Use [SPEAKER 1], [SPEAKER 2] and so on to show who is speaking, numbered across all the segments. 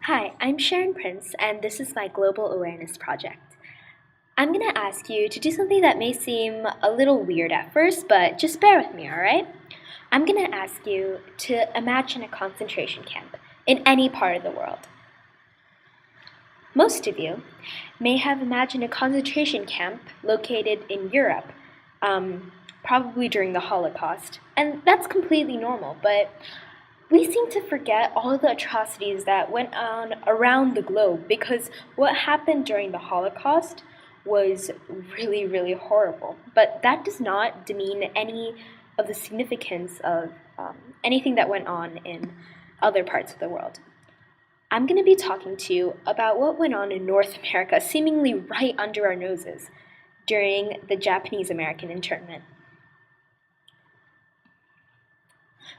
[SPEAKER 1] Hi, I'm Sharon Prince, and this is my Global Awareness Project. I'm going to ask you to do something that may seem a little weird at first, but just bear with me, alright? I'm going to ask you to imagine a concentration camp in any part of the world. Most of you may have imagined a concentration camp located in Europe, probably during the Holocaust, and that's completely normal, but we seem to forget all the atrocities that went on around the globe because what happened during the Holocaust was really, really horrible. But that does not demean any of the significance of anything that went on in other parts of the world. I'm going to be talking to you about what went on in North America, seemingly right under our noses, during the Japanese-American internment.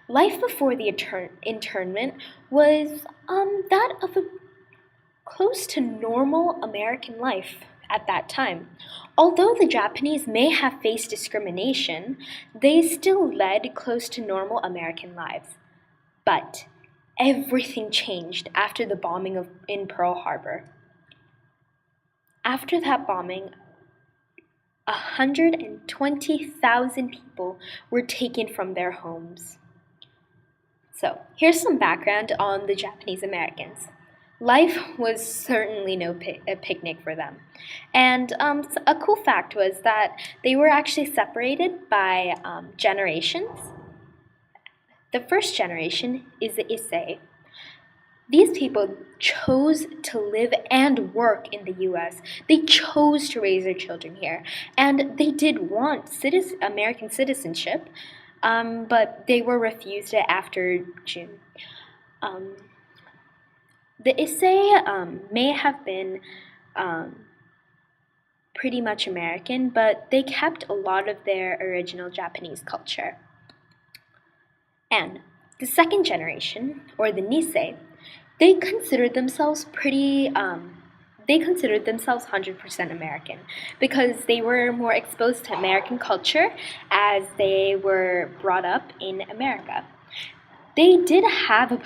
[SPEAKER 1] Life before the internment was that of a close to normal American life at that time. Although the Japanese may have faced discrimination, they still led close to normal American lives. But everything changed after the bombing in Pearl Harbor. After that bombing, 120,000 people were taken from their homes. So, here's some background on the Japanese Americans. Life was certainly no picnic for them. And a cool fact was that they were actually separated by generations. The first generation is the Issei. These people chose to live and work in the U.S. They chose to raise their children here. And they did want American citizenship, but they were refused it after June. The Issei may have been pretty much American, but they kept a lot of their original Japanese culture. And the second generation, or the Nisei, they considered themselves 100% American because they were more exposed to American culture as they were brought up in America. They did have a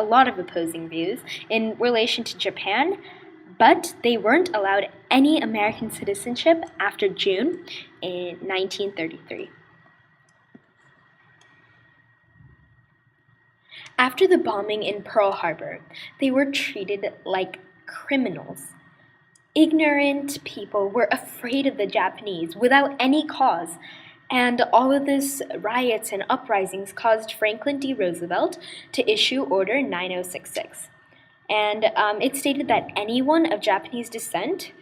[SPEAKER 1] lot of opposing views in relation to Japan, but they weren't allowed any American citizenship after June in 1933. After the bombing in Pearl Harbor, they were treated like criminals. Ignorant people were afraid of the Japanese without any cause, and all of this riots and uprisings caused Franklin D. Roosevelt to issue Order 9066. And it stated that anyone of Japanese descent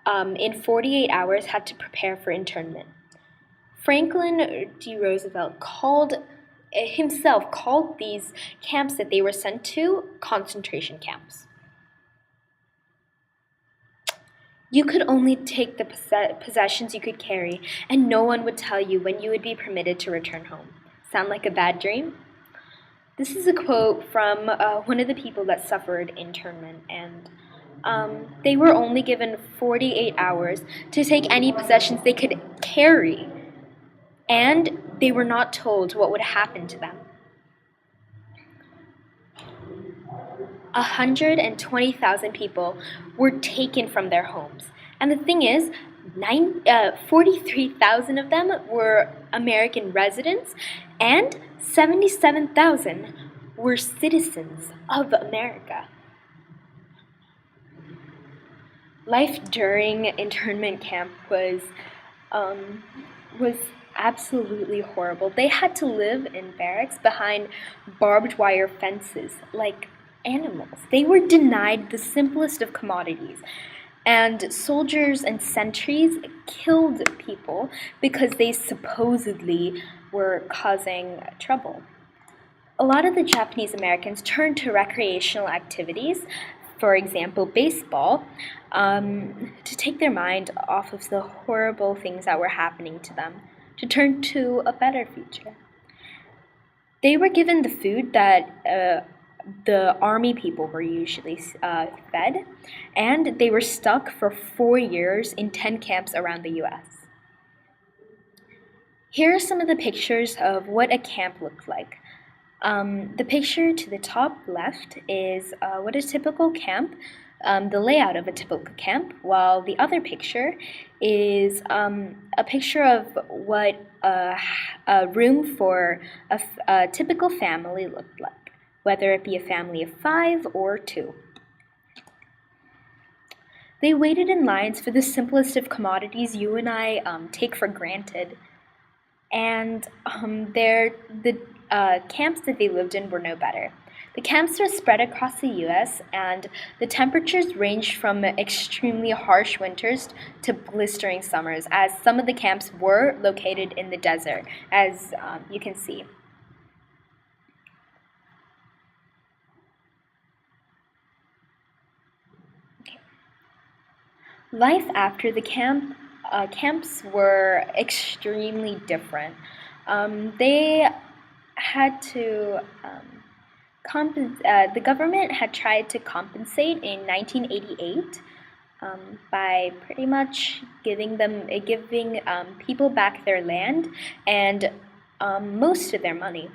[SPEAKER 1] in 48 hours had to prepare for internment. Franklin D. Roosevelt himself called these camps that they were sent to concentration camps. You could only take the possessions you could carry, and no one would tell you when you would be permitted to return home. Sound like a bad dream? This is a quote from one of the people that suffered internment, and they were only given 48 hours to take any possessions they could carry, and they were not told what would happen to them. 120,000 people were taken from their homes. And the thing is, 43,000 of them were American residents, and 77,000 were citizens of America. Life during internment camp was absolutely horrible. They had to live in barracks behind barbed wire fences, like animals. They were denied the simplest of commodities, and soldiers and sentries killed people because they supposedly were causing trouble. A lot of the Japanese Americans turned to recreational activities, for example, baseball, to take their mind off of the horrible things that were happening to them, to turn to a better future. They were given the food that the army people were usually fed, and they were stuck for 4 years in 10 camps around the U.S. Here are some of the pictures of what a camp looked like. The picture to the top left is what a typical camp, the layout of a typical camp, while the other picture is a picture of what a room for a typical family looked like, whether it be a family of 5 or 2. They waited in lines for the simplest of commodities you and I take for granted. And the camps that they lived in were no better. The camps were spread across the US, and the temperatures ranged from extremely harsh winters to blistering summers, as some of the camps were located in the desert, as you can see. Life after the camps were extremely different. They had to the government had tried to compensate in 1988 by pretty much giving people back their land and most of their money.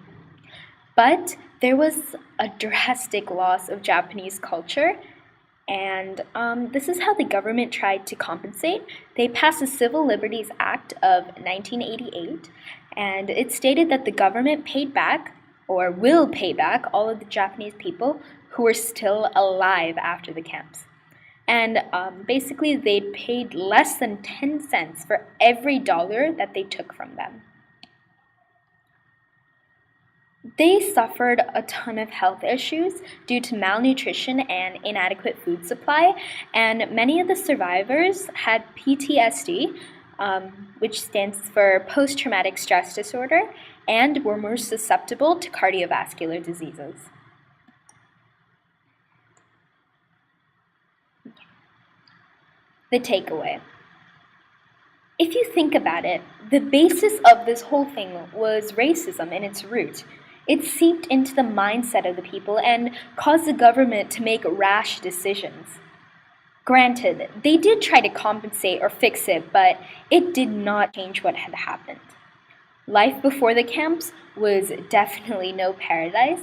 [SPEAKER 1] But there was a drastic loss of Japanese culture, and this is how the government tried to compensate. They passed the Civil Liberties Act of 1988, and it stated that the government paid back, or will pay back, all of the Japanese people who were still alive after the camps. And basically, they paid less than 10 cents for every dollar that they took from them. They suffered a ton of health issues due to malnutrition and inadequate food supply, and many of the survivors had PTSD, which stands for post-traumatic stress disorder, and were more susceptible to cardiovascular diseases. The takeaway. If you think about it, the basis of this whole thing was racism in its root. It seeped into the mindset of the people and caused the government to make rash decisions. Granted, they did try to compensate or fix it, but it did not change what had happened. Life before the camps was definitely no paradise,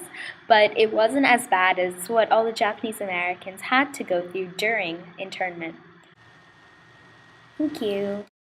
[SPEAKER 1] but it wasn't as bad as what all the Japanese Americans had to go through during internment. Thank you.